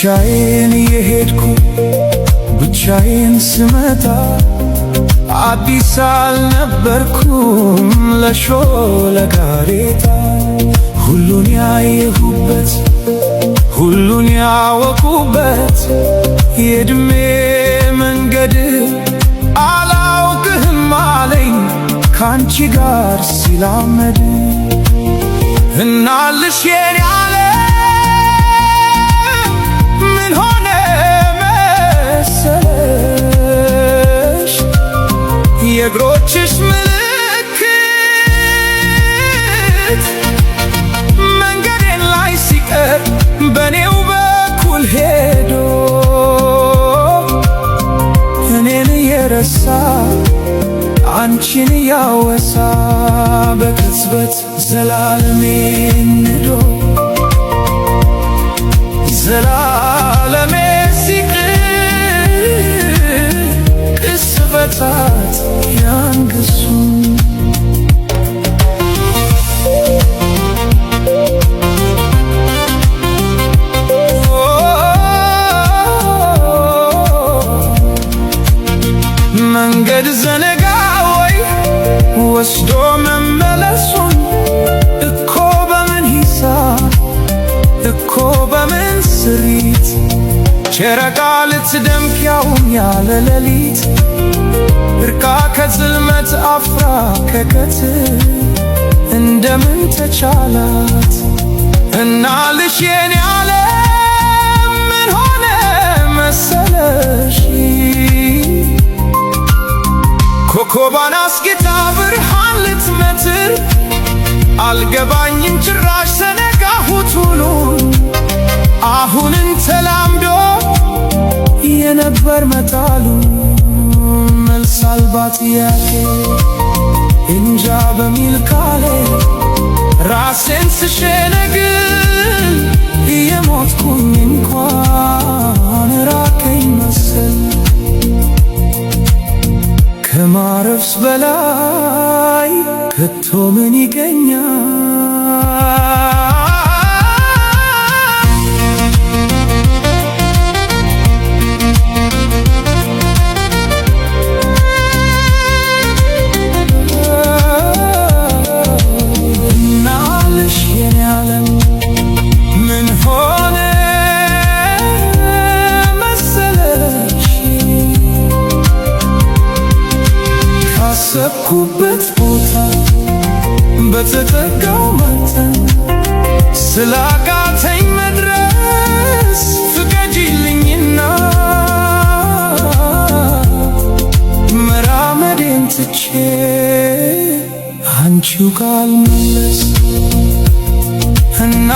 ብቻዬን የሄድኩ ብቻዬን ስመጣ አዲስ አልነበርኩም ለሾለ ጋሬጣ ሁሉን ያየሁበት ሁሉን ያወቁበት የዕድሜ መንገድ አላውቅህም አለኝ ካንቺ ጋር ሲላመድ እናልሽ የኔ ዓለም ምን ሆነ መሰለሽ የእግሮችሽ ምልክት መንገዴን ላይ ሲቀር በኔው በኩል ሄዶ እኔን የረሳ አንቺን ያወሳ በቅጽበት ዘላለሜን ንዶ ዘላለሜ ሲቅር ቅስፈታት ያንግሱ መንገድ ዘነጋ ወይ ወስዶ መመለሱን እኮ በምን ሂሳብ እኮ በምን ስሪት ጨረቃ ልትደምቅ ያውም ያለ ሌሊት እርቃ ከጽልመት አፍራ ከቀትር እንደምን ተቻላት እናልሽ የኔ ዓለም ምን ሆነ መሰለሽ ኮከቧን አስጌጣ ብርሃን ልትመትር አልገባኝም ጭራሽ ዘነጋሁት ሁሉን አሁንን ተላምዶ የነበር መጣሉ መልስ አልባ ጥያቄ እንጃ በሚል ቃሌ ራሴን ስሸነግል እየሞትኩኝ እንኳን ራቀኝ መሰል ከማረፍስ በላይ ከቶ ምን ይገኛል? እናልሽ የኔ ዓለም ምን ሆነ መሰለሽ ካሰብኩበት ቦታ በተጠጋው መጠን ስላቃተኝ መድረስ ፍቀጂልኝና መራመዴን ትቼ አንቺው ጋር ልመለስ እና